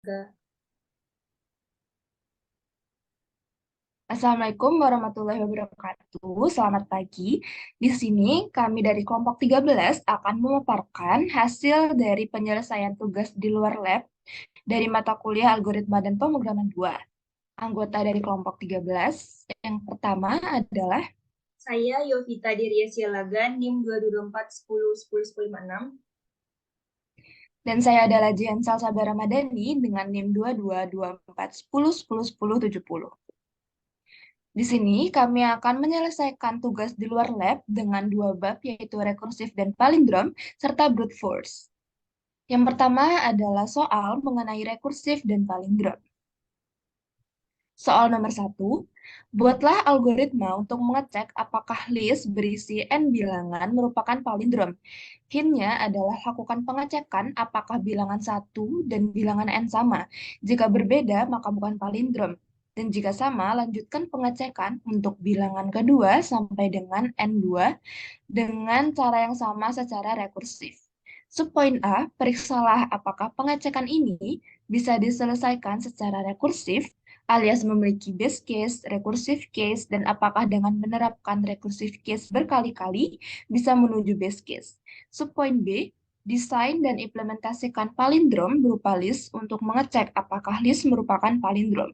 Enggak. Assalamualaikum warahmatullahi wabarakatuh. Selamat pagi. Di sini kami dari kelompok 13 akan memaparkan hasil dari penyelesaian tugas di luar lab dari mata kuliah Algoritma dan Pemrograman 2. Anggota dari kelompok 13 yang pertama adalah Saya Yovita Diria Sialaga, NIM 224101056. dan saya adalah Jihan Salsabah Ramadhani dengan NIM 222410101070. Di sini kami akan menyelesaikan tugas di luar lab dengan dua bab yaitu rekursif dan palindrom serta brute force. Yang pertama adalah soal mengenai rekursif dan palindrom. Soal nomor satu, buatlah algoritma untuk mengecek apakah list berisi n bilangan merupakan palindrom. Hintnya adalah lakukan pengecekan apakah bilangan satu dan bilangan n sama. Jika berbeda, maka bukan palindrom. Dan jika sama, lanjutkan pengecekan untuk bilangan kedua sampai dengan n2 dengan cara yang sama secara rekursif. Subpoin A, periksalah apakah pengecekan ini bisa diselesaikan secara rekursif alias memiliki base case, recursive case, dan apakah dengan menerapkan recursive case berkali-kali bisa menuju base case. Subpoin B, desain dan implementasikan palindrom berupa list untuk mengecek apakah list merupakan palindrom.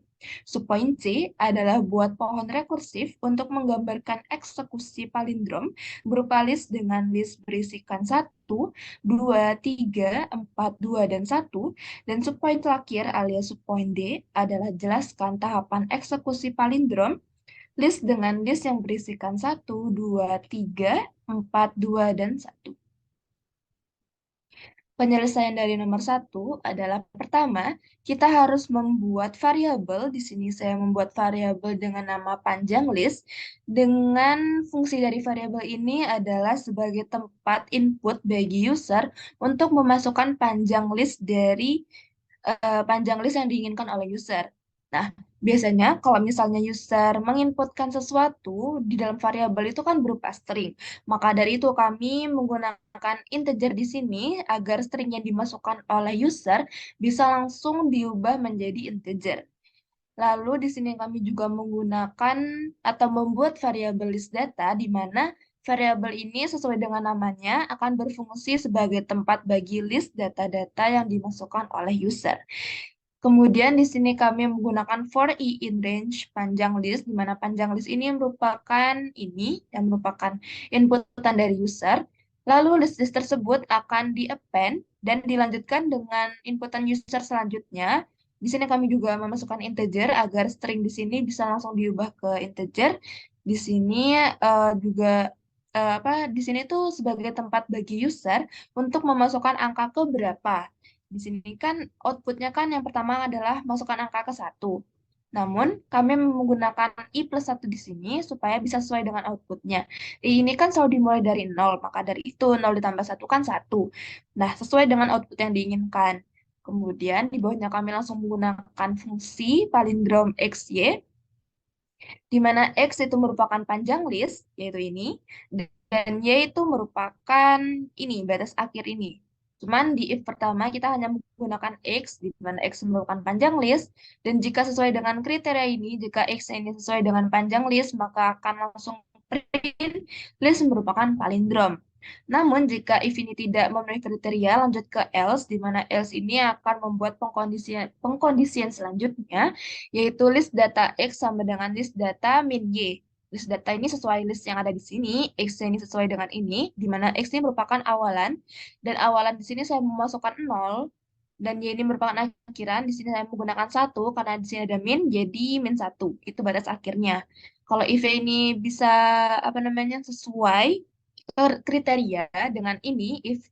Subpoin C adalah buat pohon rekursif untuk menggambarkan eksekusi palindrom berupa list dengan list berisikan 1, 2, 3, 4, 2, dan 1. Dan subpoin terakhir alias subpoin D adalah jelaskan tahapan eksekusi palindrom list dengan list yang berisikan 1, 2, 3, 4, 2, dan 1. Penyelesaian dari nomor satu adalah pertama, kita harus membuat variabel. Di sini saya membuat variabel dengan nama panjang list. Dengan fungsi dari variabel ini adalah sebagai tempat input bagi user untuk memasukkan panjang list dari panjang list yang diinginkan oleh user. Nah, biasanya kalau misalnya user menginputkan sesuatu di dalam variabel itu kan berupa string. Maka dari itu kami menggunakan integer di sini agar string yang dimasukkan oleh user bisa langsung diubah menjadi integer. Lalu di sini kami juga menggunakan atau membuat variabel list data di mana variabel ini sesuai dengan namanya akan berfungsi sebagai tempat bagi list data-data yang dimasukkan oleh user. Kemudian di sini kami menggunakan for i in range panjang list, di mana panjang list ini merupakan yang merupakan inputan dari user. Lalu list-list tersebut akan di-append dan dilanjutkan dengan inputan user selanjutnya. Di sini kami juga memasukkan integer agar string di sini bisa langsung diubah ke integer. Di sini juga di sini tuh sebagai tempat bagi user untuk memasukkan angka ke berapa. Di sini kan outputnya kan yang pertama adalah masukkan angka ke satu. Namun kami menggunakan i plus 1 di sini supaya bisa sesuai dengan outputnya. I ini kan selalu dimulai dari nol, maka dari itu nol ditambah satu kan satu. Nah, sesuai dengan output yang diinginkan. Kemudian di bawahnya kami langsung menggunakan fungsi palindrom XY, di mana X itu merupakan panjang list, yaitu ini, dan Y itu merupakan ini, batas akhir ini. Cuman di if pertama kita hanya menggunakan X, di mana X merupakan panjang list, dan jika sesuai dengan kriteria ini, jika X ini sesuai dengan panjang list, maka akan langsung print list merupakan palindrom. Namun, jika if ini tidak memenuhi kriteria, lanjut ke else, di mana else ini akan membuat pengkondisian selanjutnya, yaitu list data X sama dengan list data min Y. List data ini sesuai list yang ada di sini, X ini sesuai dengan ini, di mana X ini merupakan awalan, dan awalan di sini saya memasukkan 0, dan Y ini merupakan akhiran, di sini saya menggunakan 1, karena di sini ada min, jadi min 1, itu batas akhirnya. Kalau if ini bisa, sesuai kriteria dengan ini, if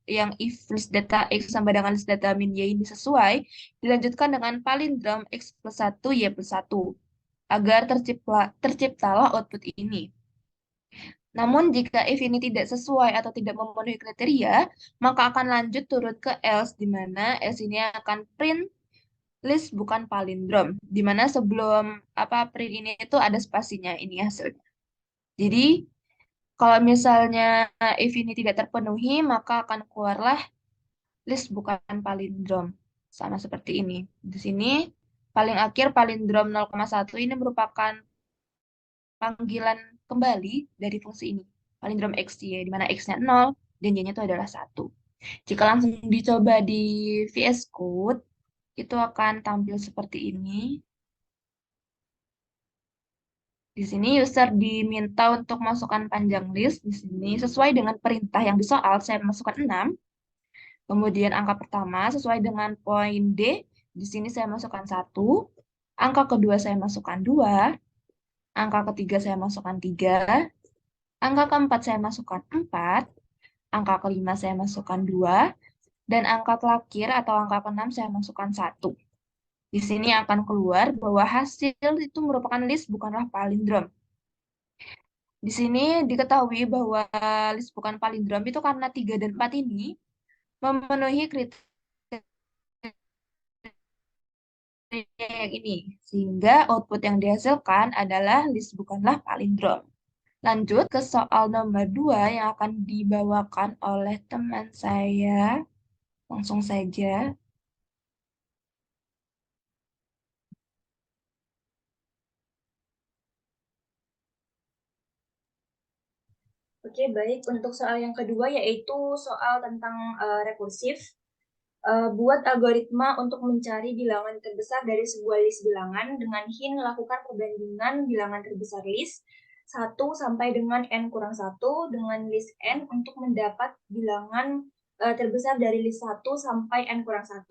list data X sama dengan list data min Y ini sesuai, dilanjutkan dengan palindrom X plus 1, Y plus 1, agar terciptalah output ini. Namun, jika if ini tidak sesuai atau tidak memenuhi kriteria, maka akan lanjut turun ke else, di mana else ini akan print list bukan palindrom, di mana sebelum print ini itu ada spasinya, ini hasilnya. Jadi, kalau misalnya if ini tidak terpenuhi, maka akan keluarlah list bukan palindrom. Sama seperti ini. Di sini paling akhir palindrom 0,1 ini merupakan panggilan kembali dari fungsi ini. Palindrom X, Y, di mana X-nya 0 dan Y-nya itu adalah 1. Jika langsung dicoba di VS Code, itu akan tampil seperti ini. Di sini user diminta untuk masukkan panjang list. Di sini sesuai dengan perintah yang di soal, saya masukkan 6. Kemudian angka pertama sesuai dengan poin D. Di sini saya masukkan 1. Angka kedua saya masukkan 2. Angka ketiga saya masukkan 3. Angka keempat saya masukkan 4. Angka kelima saya masukkan 2. Dan angka terakhir atau angka keenam saya masukkan 1. Di sini akan keluar bahwa hasil itu merupakan list bukanlah palindrom. Di sini diketahui bahwa list bukan palindrom itu karena 3 dan 4 ini memenuhi kriteria yang ini. Sehingga output yang dihasilkan adalah list bukanlah palindrom. Lanjut ke soal nomor 2 yang akan dibawakan oleh teman saya. Langsung saja. Oke, baik. Untuk soal yang kedua yaitu soal tentang rekursif. Buat algoritma untuk mencari bilangan terbesar dari sebuah list bilangan dengan hint lakukan perbandingan bilangan terbesar list 1 sampai dengan n kurang 1 dengan list n untuk mendapat bilangan terbesar dari list 1 sampai n kurang 1.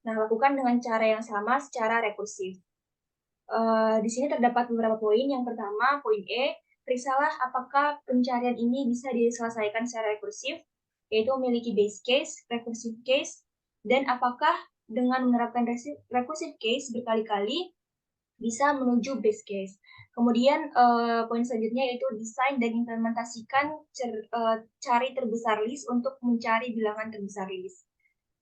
Nah, lakukan dengan cara yang sama secara rekursif. Di sini terdapat beberapa poin. Yang pertama, poin E, periksalah apakah pencarian ini bisa diselesaikan secara rekursif, yaitu memiliki base case, recursive case, dan apakah dengan menerapkan recursive case berkali-kali bisa menuju base case. Kemudian poin selanjutnya yaitu desain dan implementasikan cari terbesar list untuk mencari bilangan terbesar list.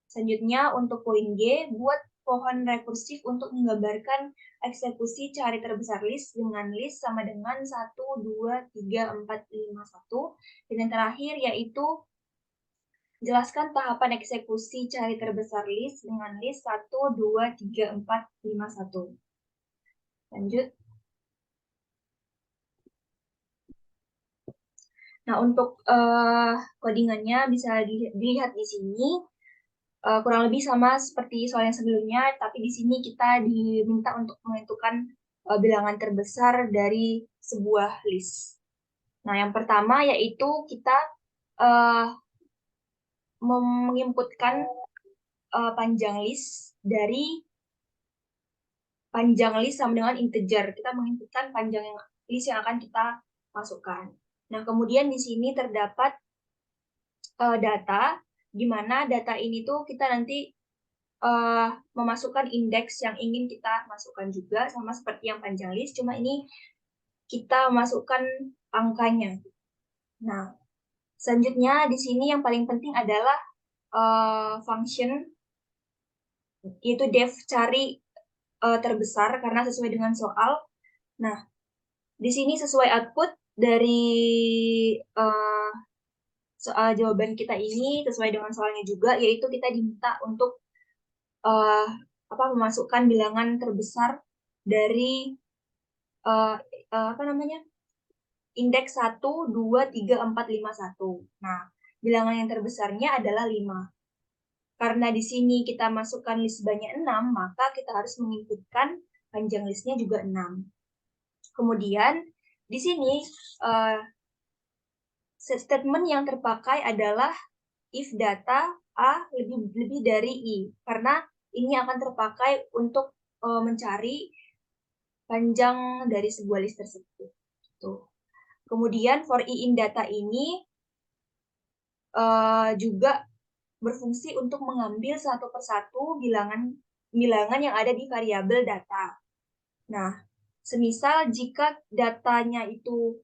Selanjutnya untuk poin G, buat pohon rekursif untuk menggambarkan eksekusi cari terbesar list dengan list sama dengan 1, 2, 3, 4, 5, 1. Dan yang terakhir yaitu jelaskan tahapan eksekusi cari terbesar list dengan list 1, 2, 3, 4, 5, 1. Lanjut. Nah, untuk codingannya bisa dilihat di sini. Kurang lebih sama seperti soal yang sebelumnya, tapi di sini kita diminta untuk menentukan bilangan terbesar dari sebuah list. Nah, yang pertama yaitu kita uh, menginputkan panjang list dari panjang list sama dengan integer. Kita menginputkan panjang list yang akan kita masukkan. Nah, kemudian di sini terdapat data, di mana data ini tuh kita nanti memasukkan indeks yang ingin kita masukkan juga, sama seperti yang panjang list, cuma ini kita masukkan angkanya. Nah, selanjutnya di sini yang paling penting adalah function, yaitu def cari terbesar, karena sesuai dengan soal. Nah, di sini sesuai output dari soal jawaban kita ini, sesuai dengan soalnya juga, yaitu kita diminta untuk uh, memasukkan bilangan terbesar dari apa namanya, indeks 1, 2, 3, 4, 5, 1. Nah, bilangan yang terbesarnya adalah 5. Karena di sini kita masukkan list banyak 6, maka kita harus menginputkan panjang listnya juga 6. Kemudian, di sini statement yang terpakai adalah if data A lebih dari I. Karena ini akan terpakai untuk mencari panjang dari sebuah list tersebut. Tuh. Kemudian for I in data ini juga berfungsi untuk mengambil satu persatu bilangan yang ada di variabel data. Nah, semisal jika datanya itu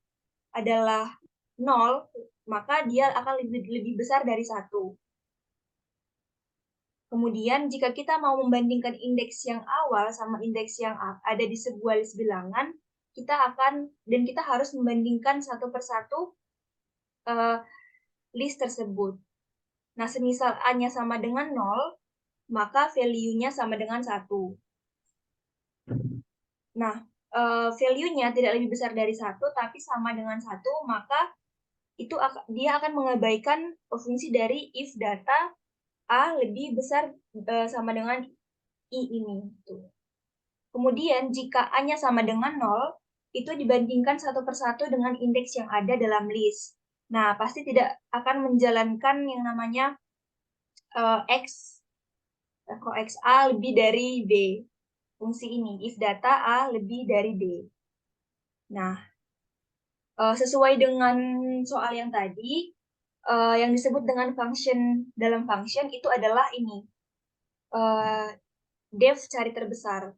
adalah 0, maka dia akan lebih besar dari 1. Kemudian, jika kita mau membandingkan indeks yang awal sama indeks yang ada di sebuah list bilangan, kita harus membandingkan satu persatu list tersebut. Nah, semisal A-nya sama dengan 0, maka value-nya sama dengan 1. Nah, value-nya tidak lebih besar dari 1, tapi sama dengan 1, maka dia akan mengabaikan fungsi dari if data A lebih besar sama dengan I ini. Tuh. Kemudian, jika A-nya sama dengan 0, itu dibandingkan satu persatu dengan indeks yang ada dalam list. Nah, pasti tidak akan menjalankan yang namanya X, kalau X A lebih dari B. Fungsi ini, if data A lebih dari B. Nah, sesuai dengan soal yang tadi, yang disebut dengan function dalam function itu adalah ini, def cari terbesar.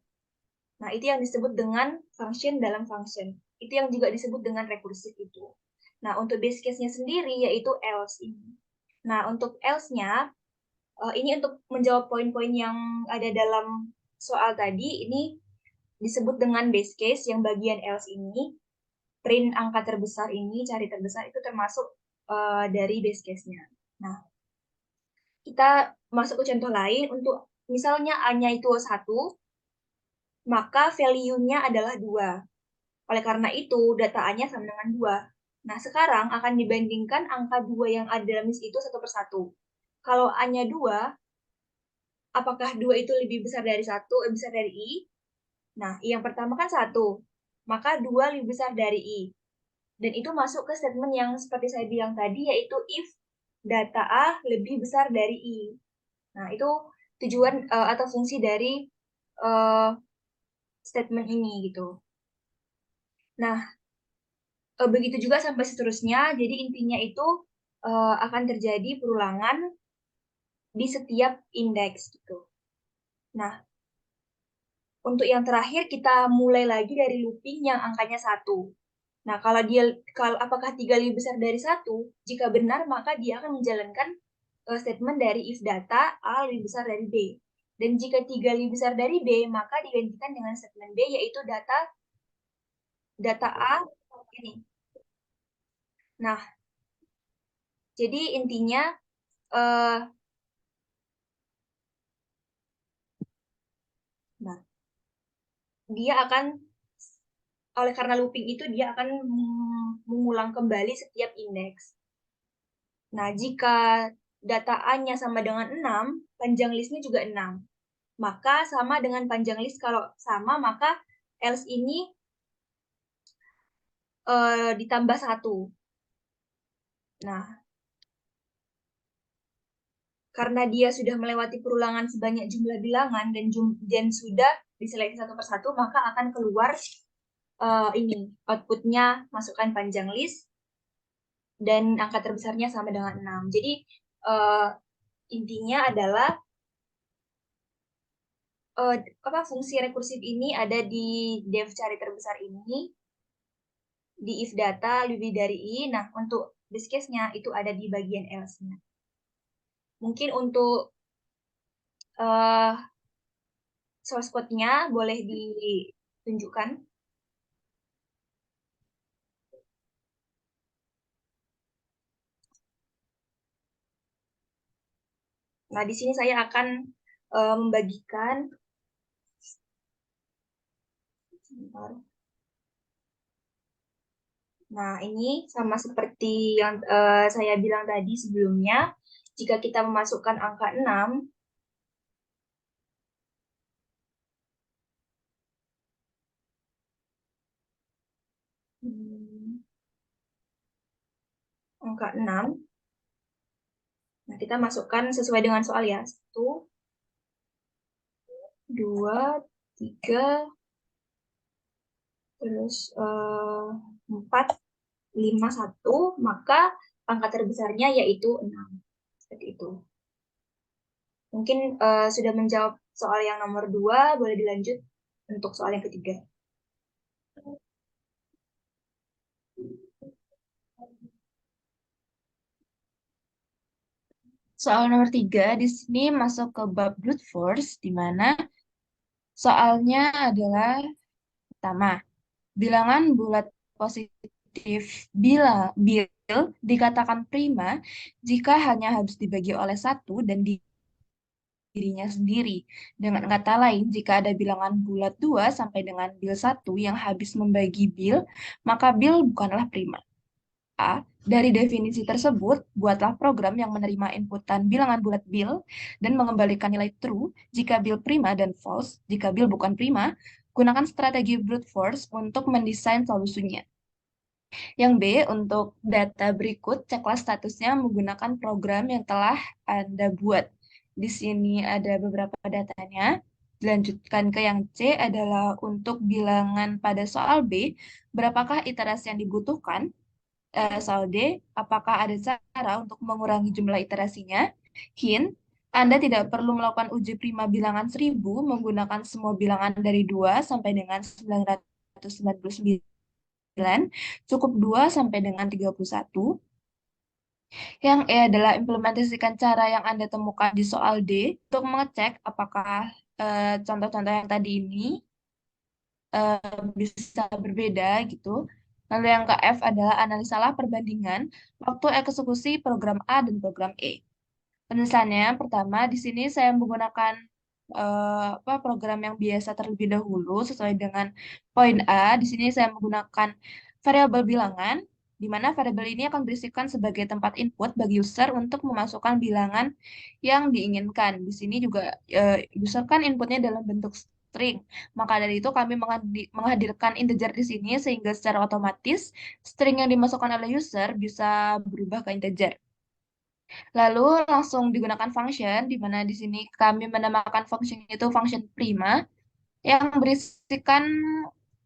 Nah, itu yang disebut dengan function dalam function. Itu yang juga disebut dengan rekursif itu. Nah, untuk base case-nya sendiri yaitu else ini. Nah, untuk else-nya, ini untuk menjawab poin-poin yang ada dalam soal tadi, ini disebut dengan base case yang bagian else ini, print angka terbesar ini, cari terbesar itu termasuk dari base case-nya. Nah, kita masuk ke contoh lain untuk misalnya A-nya itu 1, maka value-nya adalah 2. Oleh karena itu, data A-nya sama dengan 2. Nah, sekarang akan dibandingkan angka 2 yang ada dalam list itu satu persatu. Kalau A-nya 2, apakah 2 itu lebih besar dari 1, lebih besar dari I? Nah, I yang pertama kan 1, maka 2 lebih besar dari I. Dan itu masuk ke statement yang seperti saya bilang tadi, yaitu if data A lebih besar dari I. Nah, itu tujuan atau fungsi dari uh, statement ini gitu. Nah, begitu juga sampai seterusnya. Jadi intinya itu akan terjadi perulangan di setiap indeks gitu. Nah, untuk yang terakhir kita mulai lagi dari looping yang angkanya 1. Nah, kalau apakah 3 lebih besar dari 1? Jika benar, maka dia akan menjalankan statement dari if data A lebih besar dari B. Dan jika 3 lebih besar dari B, maka digantikan dengan statement B, yaitu data A ini. Nah, jadi intinya uh, nah, dia akan oleh karena looping itu dia akan mengulang kembali setiap indeks. Nah, jika data A-nya sama dengan 6, panjang listnya juga 6. Maka sama dengan panjang list, kalau sama maka else ini ditambah 1. Nah, karena dia sudah melewati perulangan sebanyak jumlah bilangan dan sudah diseleksi satu persatu, maka akan keluar ini outputnya masukkan panjang list dan angka terbesarnya sama dengan 6. Jadi intinya adalah fungsi rekursif ini ada di def cari terbesar ini, di if data lebih dari I. Nah, untuk base case-nya itu ada di bagian else-nya. Mungkin untuk uh, source code-nya boleh ditunjukkan. Nah, di sini saya akan membagikan. Sebentar. Nah, ini sama seperti yang saya bilang tadi sebelumnya. Jika kita memasukkan angka 6, angka 6, nah kita masukkan sesuai dengan soal ya. 1, 2, 3, terus 4, 5, 1, maka angka terbesarnya yaitu 6. Seperti itu. Mungkin sudah menjawab soal yang nomor 2, boleh dilanjut untuk soal yang ketiga. Soal nomor 3 di sini masuk ke bab brute force, di mana soalnya adalah pertama, bilangan bulat positif bil dikatakan prima jika hanya harus dibagi oleh 1 dan dirinya sendiri. Dengan kata lain, jika ada bilangan bulat 2 sampai dengan bil 1 yang habis membagi bil, maka bil bukanlah prima. A. Dari definisi tersebut, buatlah program yang menerima inputan bilangan bulat bil dan mengembalikan nilai true jika bil prima dan false jika bil bukan prima. Gunakan strategi brute force untuk mendesain solusinya. Yang B, untuk data berikut, ceklah statusnya menggunakan program yang telah Anda buat. Di sini ada beberapa datanya. Dilanjutkan ke yang C adalah untuk bilangan pada soal B, berapakah iterasi yang dibutuhkan? Soal D, apakah ada cara untuk mengurangi jumlah iterasinya? Hint, Anda tidak perlu melakukan uji prima bilangan 1000 menggunakan semua bilangan dari 2 sampai dengan 999, cukup 2 sampai dengan 31. Yang E adalah implementasikan cara yang Anda temukan di soal D untuk mengecek apakah contoh-contoh yang tadi ini bisa berbeda gitu. Lalu yang ke F adalah analisalah perbandingan waktu eksekusi program A dan program E. Penulisannya pertama di sini saya menggunakan program yang biasa terlebih dahulu sesuai dengan poin A. Di sini saya menggunakan variabel bilangan di mana variabel ini akan berisikan sebagai tempat input bagi user untuk memasukkan bilangan yang diinginkan. Di sini juga user kan inputnya dalam bentuk string. Maka dari itu kami menghadirkan integer di sini sehingga secara otomatis string yang dimasukkan oleh user bisa berubah ke integer. Lalu langsung digunakan function, di mana di sini kami menamakan function itu function prima, yang berisikan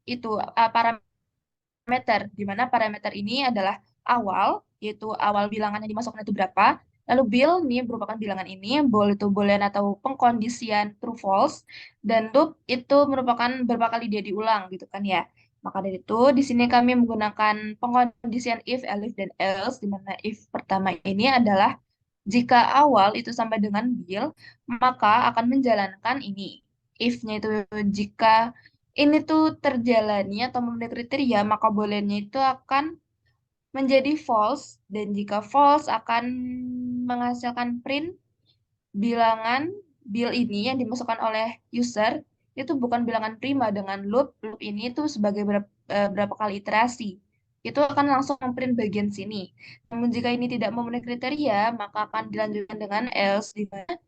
itu parameter, di mana parameter ini adalah awal, yaitu awal bilangan yang dimasukkan itu berapa. Lalu bil, ini merupakan bilangan ini, bool itu boolean atau pengkondisian true false, dan loop itu merupakan berapa kali dia diulang gitu kan ya. Maka dari itu, di sini kami menggunakan pengkondisian if, elif, dan else, di mana if pertama ini adalah jika awal itu sampai dengan bil, maka akan menjalankan ini. If-nya itu jika ini tuh terjalani atau memenuhi kriteria, maka booleannya itu akan menjadi false, dan jika false akan menghasilkan print bilangan bil ini yang dimasukkan oleh user itu bukan bilangan prima dengan loop. Loop ini itu sebagai berapa kali iterasi. Itu akan langsung memprint bagian sini. Namun jika ini tidak memenuhi kriteria, maka akan dilanjutkan dengan else, di mana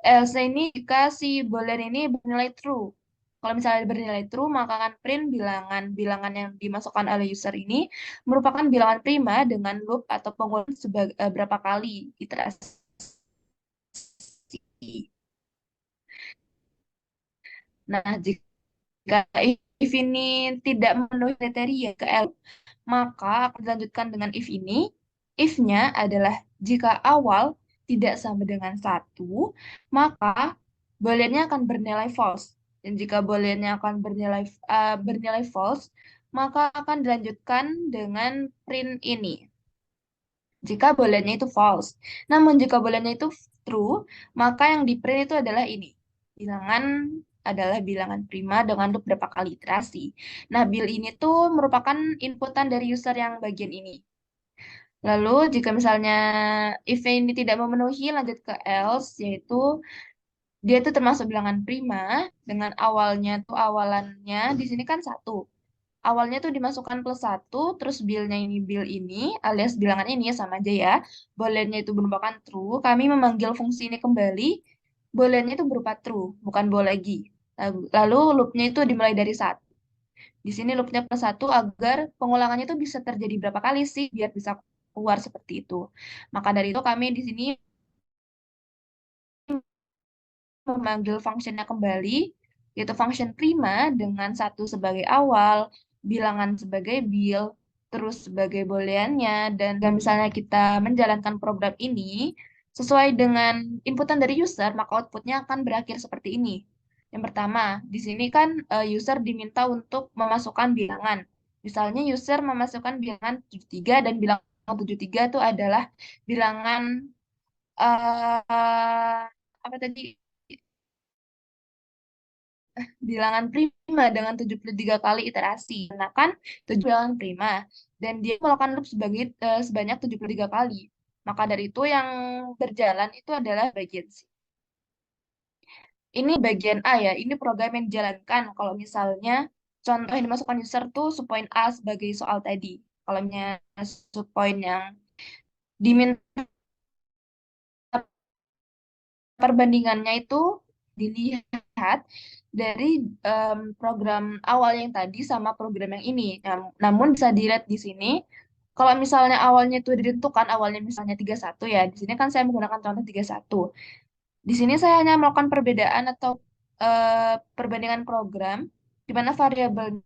else ini jika si boolean ini bernilai true. Kalau misalnya bernilai true, maka akan print bilangan-bilangan yang dimasukkan oleh user ini merupakan bilangan prima dengan loop atau pengulangan berapa kali iterasi. Nah, jika if ini tidak memenuhi kriteria ke L, maka akan dilanjutkan dengan if ini. If-nya adalah jika awal tidak sama dengan 1, maka booleannya akan bernilai false. Dan jika booleannya akan bernilai false, maka akan dilanjutkan dengan print ini jika booleannya itu false. Namun jika booleannya itu true, maka yang di print itu adalah ini. Bilangan adalah bilangan prima dengan loop berapa kali iterasi. Nah, bil ini tuh merupakan inputan dari user yang bagian ini. Lalu jika misalnya if ini tidak memenuhi, lanjut ke else, yaitu dia itu termasuk bilangan prima dengan awalnya tuh awalannya di sini kan 1. Awalnya tuh dimasukkan plus 1, terus bilnya ini bil ini, alias bilangan ini sama aja ya. Booleannya itu merupakan true. Kami memanggil fungsi ini kembali. Booleannya itu berupa true, bukan bool lagi. Lalu loopnya itu dimulai dari 1. Di sini loopnya plus 1 agar pengulangannya itu bisa terjadi berapa kali sih, biar bisa keluar seperti itu. Maka dari itu kami di sini memanggil fungsinya kembali, yaitu function prima dengan 1 sebagai awal, bilangan sebagai bil, terus sebagai booleannya, dan misalnya kita menjalankan program ini sesuai dengan inputan dari user, maka outputnya akan berakhir seperti ini. Yang pertama, di sini kan user diminta untuk memasukkan bilangan. Misalnya user memasukkan bilangan 73 dan bilangan 73 itu adalah bilangan apa tadi, bilangan prima dengan 73 kali iterasi. Nah kan 7 bilangan prima. Dan dia melakukan loop sebanyak 73 kali. Maka dari itu yang berjalan itu adalah bagian C. Ini bagian A ya, ini program yang dijalankan. Kalau misalnya contoh yang dimasukkan user tuh subpoin A sebagai soal tadi. Kalau misalnya subpoin yang diminta perbandingannya itu dilihat dari program awal yang tadi sama program yang ini. Namun bisa dilihat di sini, kalau misalnya awalnya itu ditentukan, awalnya misalnya 31 ya, di sini kan saya menggunakan contoh 31. Di sini saya hanya melakukan perbedaan atau perbandingan program, di mana variabelnya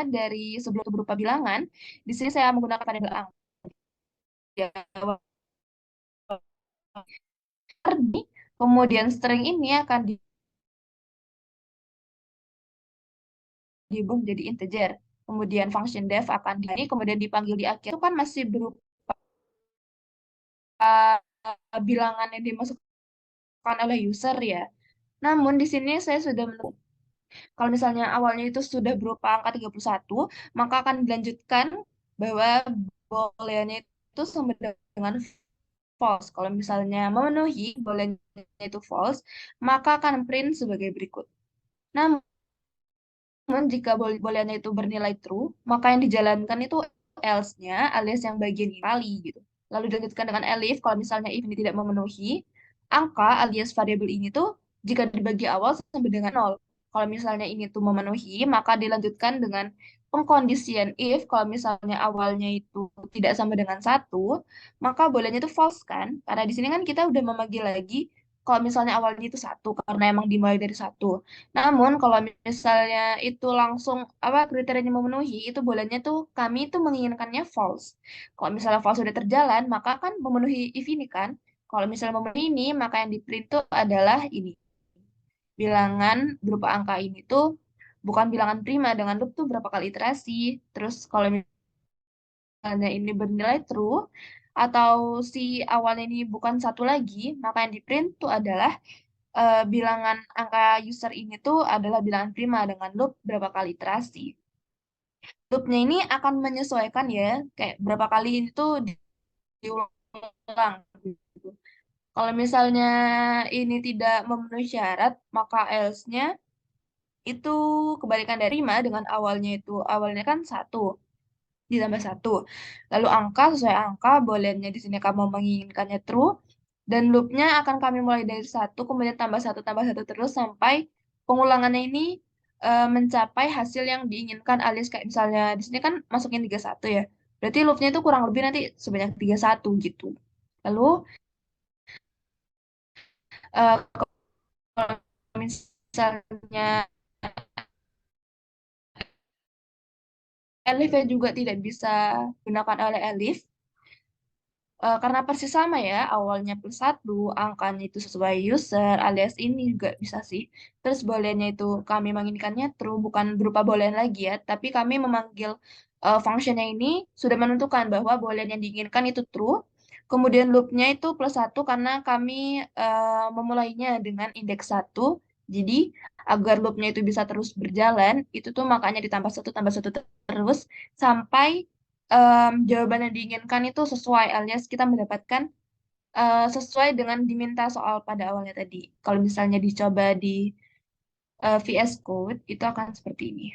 dari sebelum itu berupa bilangan, di sini saya menggunakan variabel angka. Kemudian string ini akan diubah jadi integer. Kemudian function def akan kemudian dipanggil di akhir. Itu kan masih berupa bilangan yang dimasukkan oleh user ya. Namun di sini saya sudah menemukan kalau misalnya awalnya itu sudah berupa angka 31, maka akan dilanjutkan bahwa booleannya itu sama dengan false. Kalau misalnya memenuhi booleannya itu false, maka akan print sebagai berikut. Namun jika booleannya itu bernilai true, maka yang dijalankan itu else-nya alias yang bagian ini kali gitu. Lalu dilanjutkan dengan elif kalau misalnya if ini tidak memenuhi, angka alias variabel ini tuh jika dibagi awal sampai dengan nol. Kalau misalnya ini tuh memenuhi, maka dilanjutkan dengan pengkondisian if kalau misalnya awalnya itu tidak sama dengan satu, maka bolehnya itu false kan? Karena di sini kan kita udah memanggil lagi kalau misalnya awalnya itu satu karena emang dimulai dari satu. Namun kalau misalnya itu langsung apa kriterianya memenuhi, itu bolehnya tuh kami itu menginginkannya false. Kalau misalnya false sudah terjalan, maka kan memenuhi if ini kan. Kalau misalnya memenuhi ini, maka yang di print itu adalah ini. Bilangan berupa angka ini tuh bukan bilangan prima dengan loop tuh berapa kali iterasi. Terus kalau misalnya ini bernilai true atau si awalnya ini bukan satu lagi, maka yang di print tuh adalah bilangan angka user ini tuh adalah bilangan prima dengan loop berapa kali iterasi. Loopnya ini akan menyesuaikan ya, kayak berapa kali ini tuh diulang gitu. Kalau misalnya ini tidak memenuhi syarat, maka else-nya itu kebalikan dari prima dengan awalnya kan satu ditambah satu. Lalu angka sesuai angka, booleannya di sini kamu menginginkannya true, dan loopnya akan kami mulai dari satu, kemudian tambah satu terus sampai pengulangannya ini mencapai hasil yang diinginkan alias kayak misalnya di sini kan masukin 31 ya. Berarti loopnya itu kurang lebih nanti sebanyak 31 gitu. Lalu kalau misalnya elif juga tidak bisa gunakan oleh elif, karena persis sama ya, awalnya plus satu, angkanya itu sesuai user, alias ini juga bisa sih. Terus booleannya itu kami menginginkannya true, bukan berupa boolean lagi ya, tapi kami memanggil functionnya ini sudah menentukan bahwa boolean yang diinginkan itu true, kemudian loopnya itu plus satu karena kami memulainya dengan indeks satu, jadi agar loopnya itu bisa terus berjalan, itu tuh makanya tambah satu terus, sampai jawaban yang diinginkan itu sesuai alias kita mendapatkan sesuai dengan diminta soal pada awalnya tadi. Kalau misalnya dicoba di VS Code itu akan seperti ini.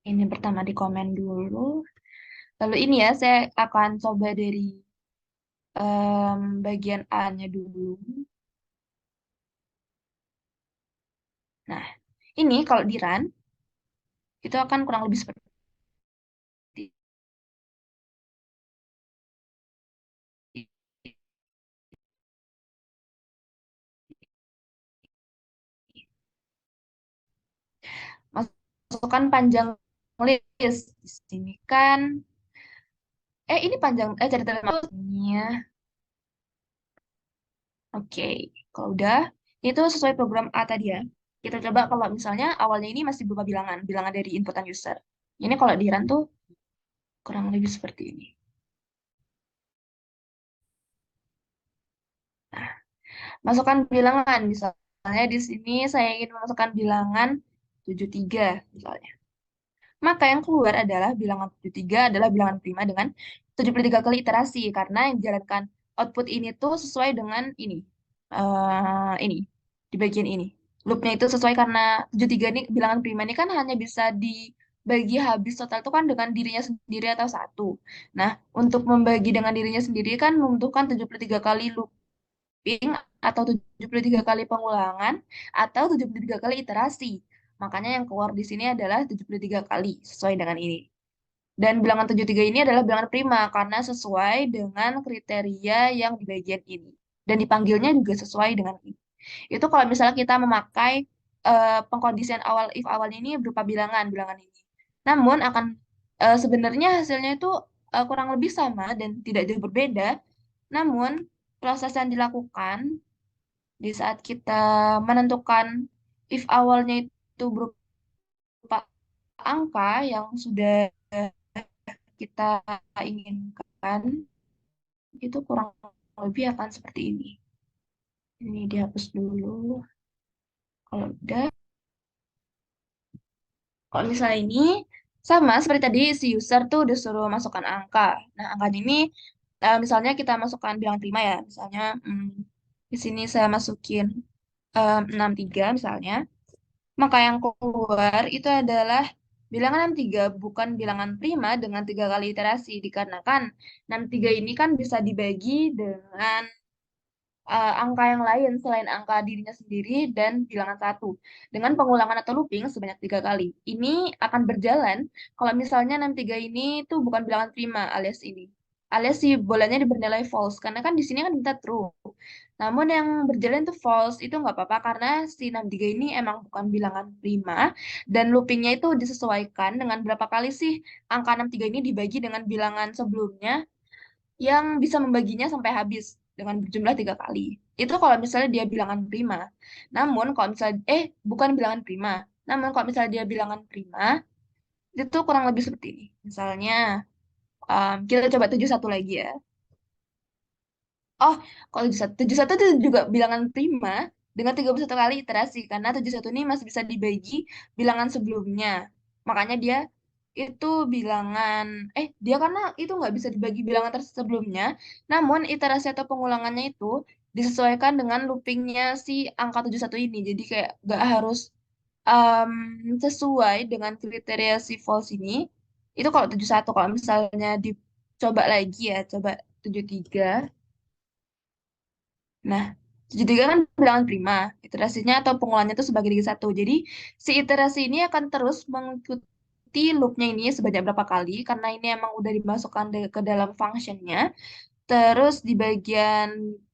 Ini pertama di komen dulu. Lalu ini ya saya akan coba dari bagian A-nya dulu. Nah, ini kalau di run itu akan kurang lebih seperti masukkan panjang list di sini kan. Ini panjang cari termnya. Oke, kalau udah, itu sesuai program A tadi ya. Kita coba kalau misalnya awalnya ini masih berupa bilangan, bilangan dari inputan user. Ini kalau di run tuh kurang lebih seperti ini. Nah, masukkan bilangan, misalnya di sini saya ingin memasukkan bilangan 73 misalnya. Maka yang keluar adalah bilangan 73 adalah bilangan prima dengan 73 kali iterasi karena yang dijalankan output ini tuh sesuai dengan ini. Ini di bagian ini. Loopnya itu sesuai karena 73 ini bilangan prima ini kan hanya bisa dibagi habis total itu kan dengan dirinya sendiri atau satu. Nah, untuk membagi dengan dirinya sendiri kan membutuhkan 73 kali looping atau 73 kali pengulangan atau 73 kali iterasi. Makanya yang keluar di sini adalah 73 kali sesuai dengan ini. Dan bilangan 73 ini adalah bilangan prima karena sesuai dengan kriteria yang di bagian ini. Dan dipanggilnya juga sesuai dengan ini. Itu kalau misalnya kita memakai pengkondisian awal if awalnya ini berupa bilangan ini. Namun akan sebenarnya hasilnya itu kurang lebih sama dan tidak jauh berbeda. Namun proses yang dilakukan di saat kita menentukan if awalnya itu berupa angka yang sudah kita inginkan, itu kurang lebih akan seperti ini. Ini dihapus dulu. Kalau udah, kalau misalnya ini sama seperti tadi si user tuh disuruh masukkan angka. Nah, angka ini misalnya kita masukkan bilangan prima ya. Misalnya di sini saya masukin 63 misalnya. Maka yang keluar itu adalah bilangan 63 bukan bilangan prima dengan 3 kali iterasi. Dikarenakan 63 ini kan bisa dibagi dengan angka yang lain selain angka dirinya sendiri dan bilangan satu dengan pengulangan atau looping sebanyak 3 kali. Ini akan berjalan kalau misalnya 63 ini tuh bukan bilangan prima alias ini. Alias si bolanya bernilai false karena kan di sini kan kita true. Namun yang berjalan tuh false itu nggak apa-apa karena si 63 ini emang bukan bilangan prima dan loopingnya itu disesuaikan dengan berapa kali sih angka 63 ini dibagi dengan bilangan sebelumnya yang bisa membaginya sampai habis dengan berjumlah 3 kali. Itu kalau misalnya dia bilangan prima. Namun kalau misalnya, bukan bilangan prima. Namun kalau misalnya dia bilangan prima, itu kurang lebih seperti ini. Misalnya, kita coba 71 lagi ya. Oh, kalau 71 itu juga bilangan prima dengan 31 kali iterasi. Karena 71 ini masih bisa dibagi bilangan sebelumnya. Makanya dia itu bilangan, dia karena itu nggak bisa dibagi bilangan sebelumnya, namun iterasi atau pengulangannya itu disesuaikan dengan loopingnya si angka 71 ini. Jadi kayak nggak harus um, sesuai dengan kriteria si false ini. Itu kalau 71, kalau misalnya dicoba lagi ya, coba 73. Nah, 73 kan bilangan prima. Iterasinya atau pengulangannya itu sebagai diri satu. Jadi, si iterasi ini akan terus mengikuti loopnya ini sebanyak berapa kali, karena ini emang udah dimasukkan ke dalam functionnya. Terus di bagian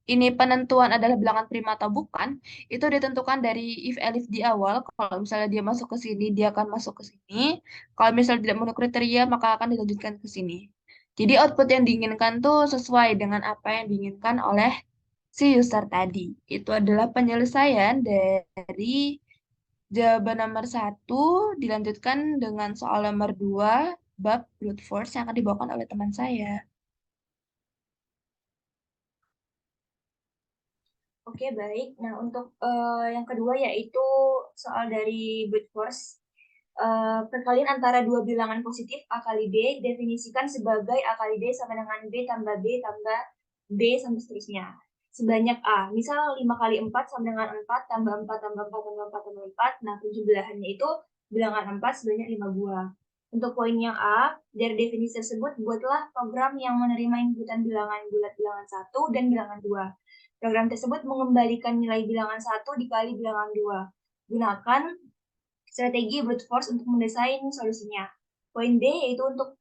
ini penentuan adalah bilangan prima atau bukan, itu ditentukan dari if elif di awal. Kalau misalnya dia masuk ke sini, dia akan masuk ke sini. Kalau misalnya tidak memenuhi kriteria, maka akan dilanjutkan ke sini. Jadi output yang diinginkan tuh sesuai dengan apa yang diinginkan oleh si user tadi. Itu adalah penyelesaian dari jawaban nomor satu dilanjutkan dengan soal nomor dua bab brute force yang akan dibawakan oleh teman saya. Oke, baik. Nah, untuk yang kedua yaitu soal dari brute force. Perkalian antara dua bilangan positif A kali B definisikan sebagai A kali B sama dengan B tambah B sampai seterusnya. Sebanyak A. Misal 5 kali 4 sama dengan 4 tambah 4 tambah 4 tambah 4 tambah 4. Nah, penjumlahannya itu bilangan 4 sebanyak 5 buah. Untuk poin yang A, dari definisi tersebut, buatlah program yang menerima inputan bilangan bulat bilangan 1 dan bilangan 2. Program tersebut mengembalikan nilai bilangan 1 dikali bilangan 2. Gunakan strategi brute force untuk mendesain solusinya. Poin B yaitu untuk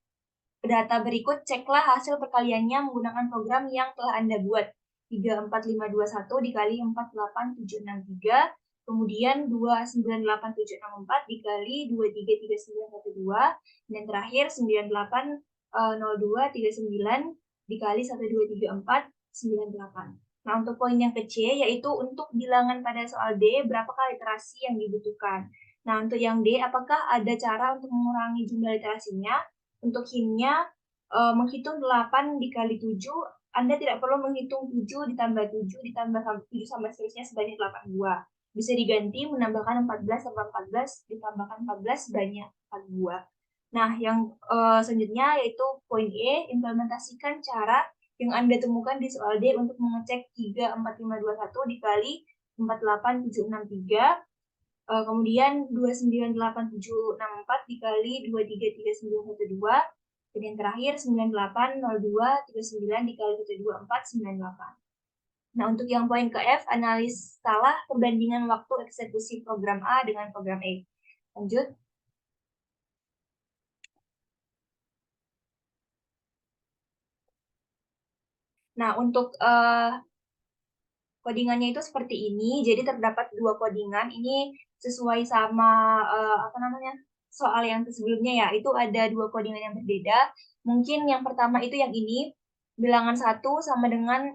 data berikut, ceklah hasil perkaliannya menggunakan program yang telah Anda buat. 34521 dikali 48763, kemudian 298764 dikali 233912, dan terakhir 980239 dikali 1234498. Nah, untuk poin yang kecil yaitu untuk bilangan pada soal D, berapa kali iterasi yang dibutuhkan. Nah, untuk yang D, apakah ada cara untuk mengurangi jumlah literasinya? Untuk himnya, menghitung 8 dikali 7, Anda tidak perlu menghitung 7 ditambah 7 ditambah 7 sampai seterusnya sebanyak 8 buah. Bisa diganti menambahkan 14 tambah 14 ditambahkan 14 banyak 4 buah. Nah, yang selanjutnya yaitu poin E, implementasikan cara yang Anda temukan di soal D untuk mengecek 34521 dikali 48763, kemudian 298764 dikali 233912, dan yang terakhir 980239 dikali 12498. Nah, untuk yang poin ke F, analis salah perbandingan waktu eksekusi program A dengan program E. Lanjut. Nah, untuk codingannya itu seperti ini. Jadi terdapat dua codingan. Ini sesuai sama apa namanya, soal yang sebelumnya ya. Itu ada dua codingan yang berbeda. Mungkin yang pertama itu yang ini, bilangan satu sama dengan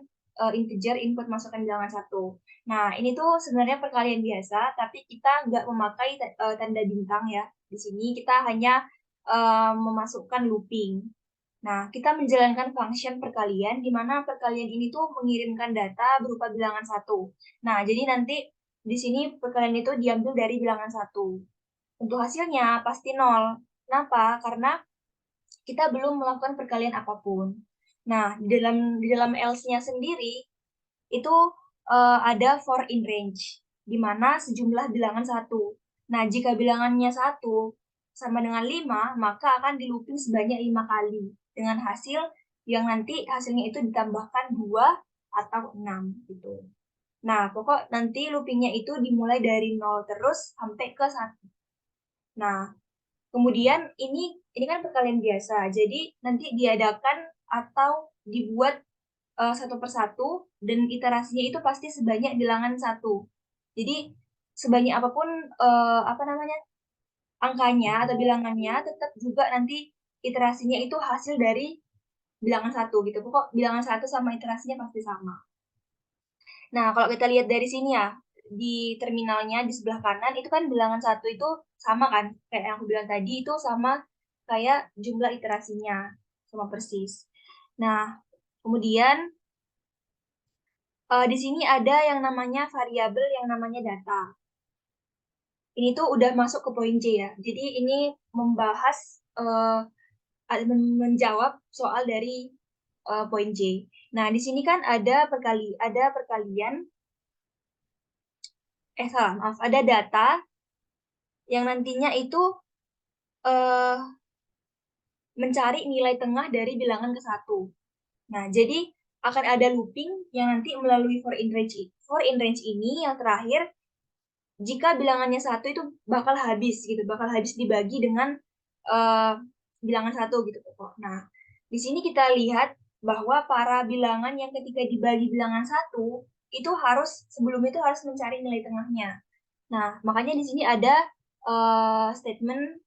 integer input masukan bilangan satu. Nah, ini tuh sebenarnya perkalian biasa, tapi kita nggak memakai tanda bintang ya. Di sini kita hanya memasukkan looping. Nah, kita menjalankan function perkalian, di mana perkalian ini tuh mengirimkan data berupa bilangan satu. Nah, jadi nanti di sini perkalian itu diambil dari bilangan satu. Untuk hasilnya pasti nol. Kenapa? Karena kita belum melakukan perkalian apapun. Nah, di dalam else-nya sendiri itu ada for in range, di mana sejumlah bilangan satu. Nah, jika bilangannya satu sama dengan 5, maka akan di looping sebanyak 5 kali, dengan hasil yang nanti hasilnya itu ditambahkan 2 atau 6 gitu. Nah, pokok nanti loopingnya itu dimulai dari 0 terus sampai ke 1. Nah, kemudian ini kan perkalian biasa, jadi nanti diadakan atau dibuat satu persatu, dan iterasinya itu pasti sebanyak bilangan satu. Jadi sebanyak apapun apa namanya, angkanya atau bilangannya, tetap juga nanti iterasinya itu hasil dari bilangan satu gitu. Pokok bilangan satu sama iterasinya pasti sama. Nah, kalau kita lihat dari sini ya, di terminalnya di sebelah kanan itu kan bilangan satu itu sama kan, kayak yang aku bilang tadi itu sama kayak jumlah iterasinya, sama persis. Nah, kemudian di sini ada yang namanya variabel yang namanya data. Ini tuh udah masuk ke poin C ya. Jadi ini membahas menjawab soal dari poin C. Nah, di sini kan ada perkalian, salah, maaf, ada data yang nantinya itu eh, mencari nilai tengah dari bilangan ke satu. Nah, jadi akan ada looping yang nanti melalui for in range. For in range ini yang terakhir, jika bilangannya satu itu bakal habis gitu, bakal habis dibagi dengan uh, bilangan satu gitu pokok. Nah, di sini kita lihat bahwa para bilangan yang ketika dibagi bilangan satu itu harus sebelum itu harus mencari nilai tengahnya. Nah, makanya di sini ada statement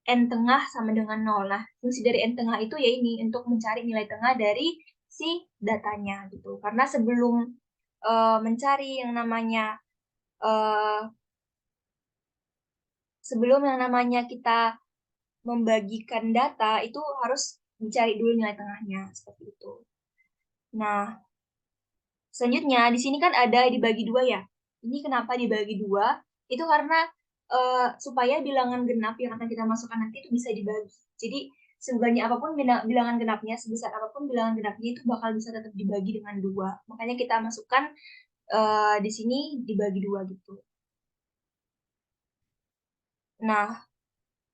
n tengah sama dengan 0. Nah, fungsi dari n tengah itu ya ini untuk mencari nilai tengah dari si datanya gitu. Karena sebelum mencari yang namanya uh, sebelum yang namanya kita membagikan data itu harus dicari dulu nilai tengahnya seperti itu. Nah, selanjutnya di sini kan ada dibagi dua ya. Ini kenapa dibagi dua? Itu karena supaya bilangan genap yang akan kita masukkan nanti itu bisa dibagi. Jadi sebanyak apapun bilangan genapnya, sebesar apapun bilangan genapnya itu bakal bisa tetap dibagi dengan dua. Makanya kita masukkan di sini dibagi dua gitu. Nah,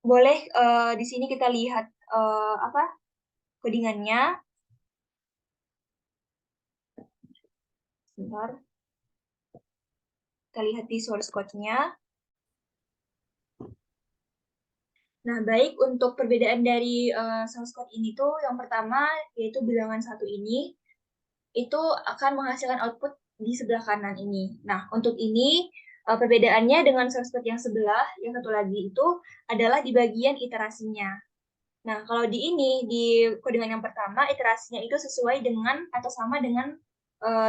boleh di sini kita lihat apa codingannya. Sebentar, kita lihat di source code-nya. Nah, baik, untuk perbedaan dari source code ini tuh, yang pertama yaitu bilangan satu ini, itu akan menghasilkan output di sebelah kanan ini. Nah, untuk ini perbedaannya dengan source code yang sebelah, yang satu lagi itu adalah di bagian iterasinya. Nah, kalau di ini, di codingan yang pertama, iterasinya itu sesuai dengan atau sama dengan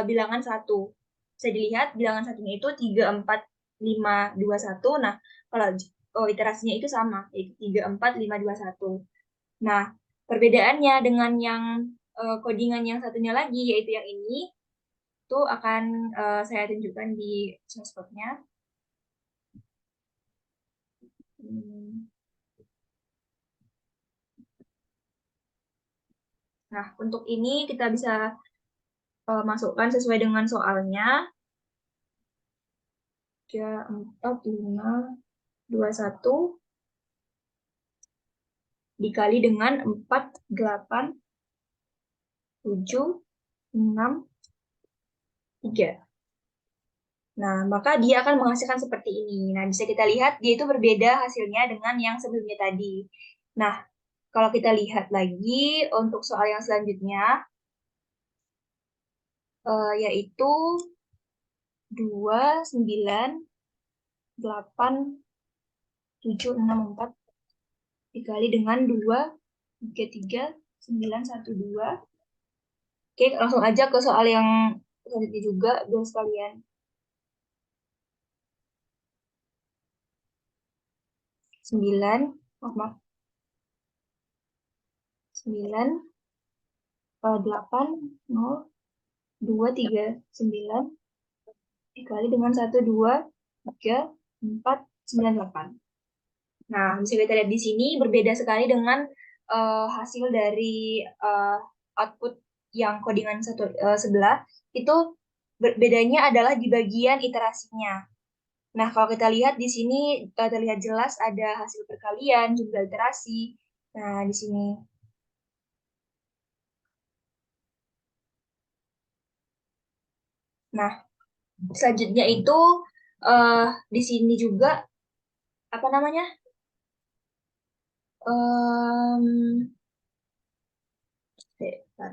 bilangan satu. Bisa dilihat bilangan satunya itu 34521. Nah, kalau iterasinya itu sama, yaitu 34521. Nah, perbedaannya dengan yang codingan yang satunya lagi, yaitu yang ini, itu akan saya tunjukkan di source code-nya. Hmm. Nah, untuk ini kita bisa masukkan sesuai dengan soalnya. 3, 4, 5, 2, 1 dikali dengan 4, 8, 7, 6, 3. Nah, maka dia akan menghasilkan seperti ini. Nah, bisa kita lihat dia itu berbeda hasilnya dengan yang sebelumnya tadi. Nah, kalau kita lihat lagi untuk soal yang selanjutnya, yaitu 2, 9, 8, 7, 6, 4 dikali dengan 2, 3, 3, 9, 1, 2. Oke, langsung aja ke soal yang selanjutnya juga, biar sekalian. 9, maaf, maaf. 9, 8, 0, 2, 3, 9, dikali dengan 1, 2, 3, 4, 9, 8. Nah, bisa kita lihat di sini berbeda sekali dengan hasil dari output yang codingan sebelah. Itu bedanya adalah di bagian iterasinya. Nah, kalau kita lihat di sini terlihat jelas ada hasil perkalian, jumlah iterasi. Nah, di sini. Nah, selanjutnya itu di sini juga apa namanya? Em, bentar.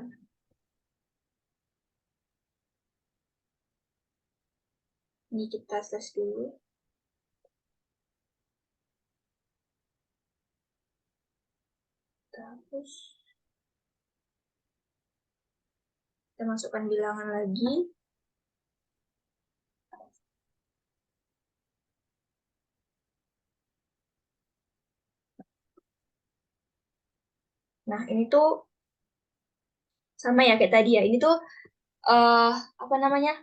Ini kita tes dulu. Terus kita masukkan bilangan lagi. Nah, ini tuh sama ya kayak tadi ya. Ini tuh eh apa namanya?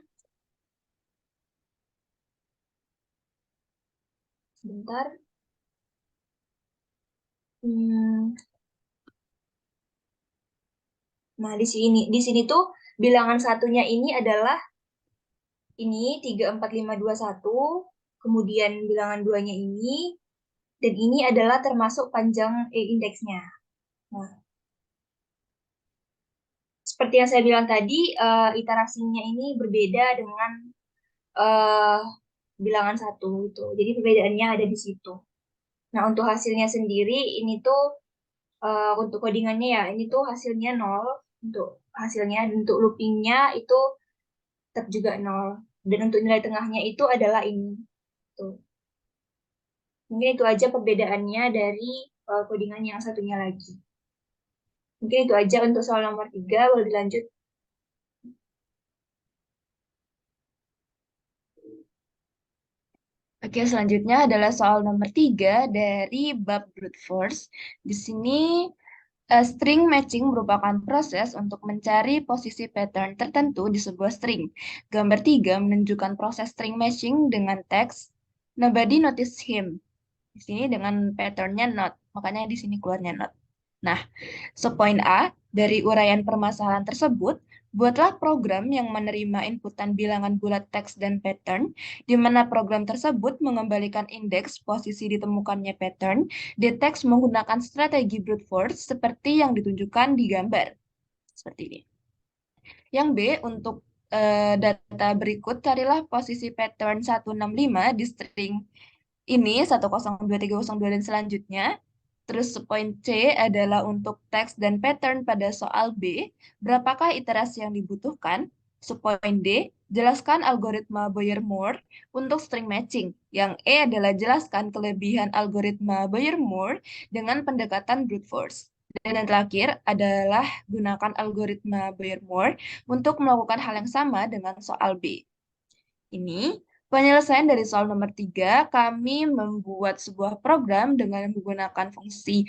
Sebentar. Hmm, nah, di sini tuh bilangan satunya ini adalah ini 3, 4, 5, 2, 1. Kemudian bilangan duanya ini dan ini adalah termasuk panjang indeksnya. Nah, seperti yang saya bilang tadi, iterasinya ini berbeda dengan eh bilangan satu itu. Jadi perbedaannya ada di situ. Nah, untuk hasilnya sendiri ini tuh untuk codingannya ya, ini tuh hasilnya nol untuk hasilnya, dan untuk loopingnya itu tetap juga nol. Dan untuk nilai tengahnya itu adalah ini. Tuh. Mungkin itu aja perbedaannya dari codingan yang satunya lagi. Mungkin itu aja untuk soal nomor 3. Boleh dilanjut. Oke, selanjutnya adalah soal nomor 3 dari bab brute force. Di sini string matching merupakan proses untuk mencari posisi pattern tertentu di sebuah string. Gambar 3 menunjukkan proses string matching dengan teks "Nobody noticed him." Di sini dengan patternnya not, makanya di sini keluarnya not. Nah, sepoin A, dari uraian permasalahan tersebut, buatlah program yang menerima inputan bilangan bulat teks dan pattern, di mana program tersebut mengembalikan indeks posisi ditemukannya pattern di teks menggunakan strategi brute force seperti yang ditunjukkan di gambar. Seperti ini. Yang B, untuk data berikut, carilah posisi pattern 165 di string ini 102302 dan selanjutnya. Terus poin C adalah untuk teks dan pattern pada soal B, berapakah iterasi yang dibutuhkan? Subpoin D, jelaskan algoritma Boyer-Moore untuk string matching. Yang E adalah jelaskan kelebihan algoritma Boyer-Moore dengan pendekatan brute force. Dan yang terakhir adalah gunakan algoritma Boyer-Moore untuk melakukan hal yang sama dengan soal B. Ini penyelesaian dari soal nomor 3, kami membuat sebuah program dengan menggunakan fungsi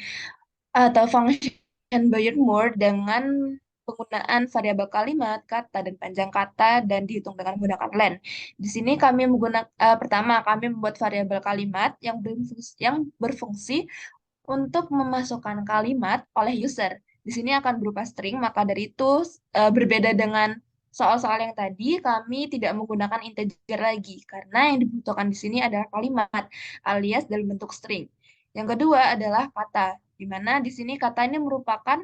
atau function Boyer-Moore dengan penggunaan variabel kalimat, kata, dan panjang kata, dan dihitung dengan menggunakan len. Di sini kami menggunakan, pertama, kami membuat variabel kalimat yang berfungsi untuk memasukkan kalimat oleh user. di sini akan berupa string, maka dari itu berbeda dengan soal-soal yang tadi, kami tidak menggunakan integer lagi, karena yang dibutuhkan di sini adalah kalimat, alias dalam bentuk string. Yang kedua adalah kata, di mana di sini kata ini merupakan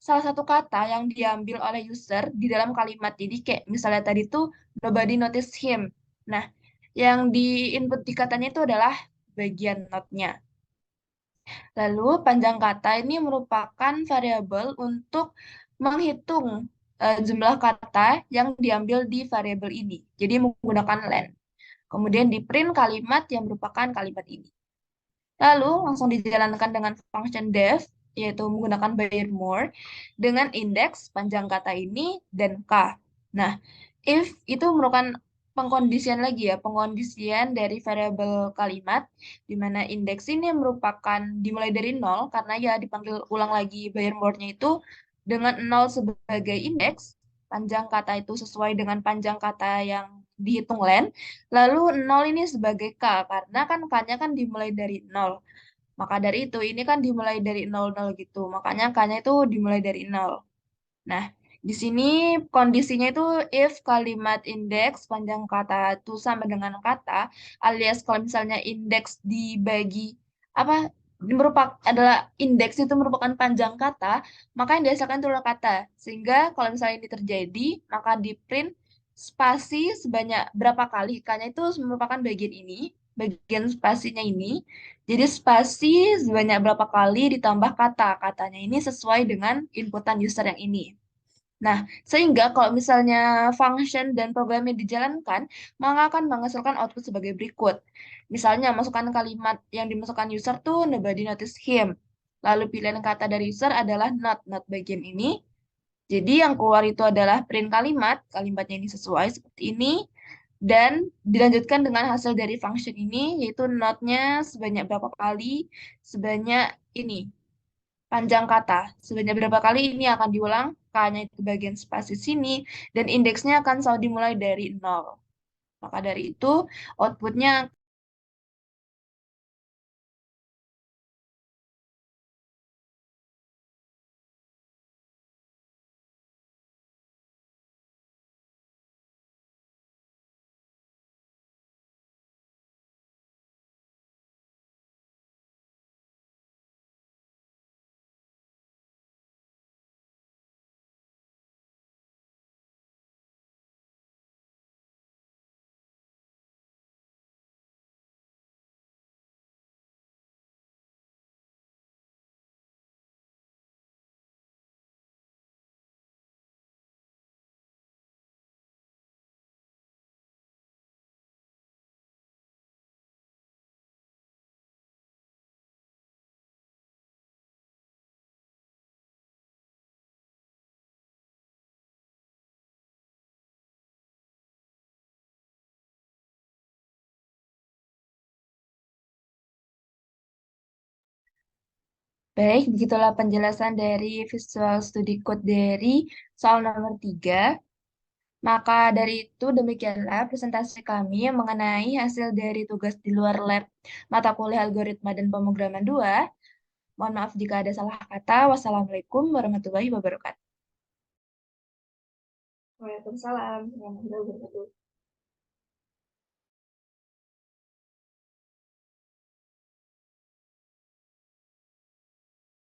salah satu kata yang diambil oleh user di dalam kalimat. Jadi kayak misalnya tadi tuh nobody noticed him. Nah, yang di input di katanya itu adalah bagian not-nya. Lalu panjang kata ini merupakan variabel untuk menghitung jumlah kata yang diambil di variabel ini. Jadi menggunakan len. Kemudian di print kalimat yang merupakan kalimat ini. Lalu langsung dijalankan dengan function def, yaitu menggunakan bayar more, dengan indeks panjang kata ini dan k. Nah, if itu merupakan pengkondisian lagi ya, pengkondisian dari variabel kalimat, di mana indeks ini merupakan dimulai dari 0, karena ya dipanggil ulang lagi bayar more-nya itu dengan 0 sebagai indeks, panjang kata itu sesuai dengan panjang kata yang dihitung len, lalu 0 ini sebagai K, karena kan K-nya kan dimulai dari 0. Maka dari itu, ini kan dimulai dari 00 gitu. Makanya K-nya itu dimulai dari 0. Nah, di sini kondisinya itu if kalimat indeks panjang kata itu sama dengan kata, alias kalau misalnya indeks dibagi, apa, adalah indeks itu merupakan panjang kata, maka yang dihasilkan itu adalah kata. Sehingga kalau misalnya ini terjadi, maka di print spasi sebanyak berapa kali, K-nya itu merupakan bagian ini, bagian spasinya ini. Jadi spasi sebanyak berapa kali ditambah kata. Katanya ini sesuai dengan inputan user yang ini. Nah, sehingga kalau misalnya function dan programnya dijalankan, maka akan menghasilkan output sebagai berikut. Misalnya, masukkan kalimat yang dimasukkan user tuh nobody notice him. Lalu pilihan kata dari user adalah not bagian ini. Jadi yang keluar itu adalah print kalimat, kalimatnya ini sesuai seperti ini, dan dilanjutkan dengan hasil dari function ini, yaitu not-nya sebanyak berapa kali, sebanyak ini, panjang kata. Sebanyak berapa kali ini akan diulang, K-nya itu bagian spasi sini, dan indeksnya akan selalu dimulai dari 0. Maka dari itu, outputnya baik, begitulah penjelasan dari Visual Studio Code dari soal nomor 3. Maka dari itu demikianlah presentasi kami mengenai hasil dari tugas di luar lab mata kuliah algoritma dan pemrograman 2. Mohon maaf jika ada salah kata. Wassalamualaikum warahmatullahi wabarakatuh. Waalaikumsalam warahmatullahi wabarakatuh.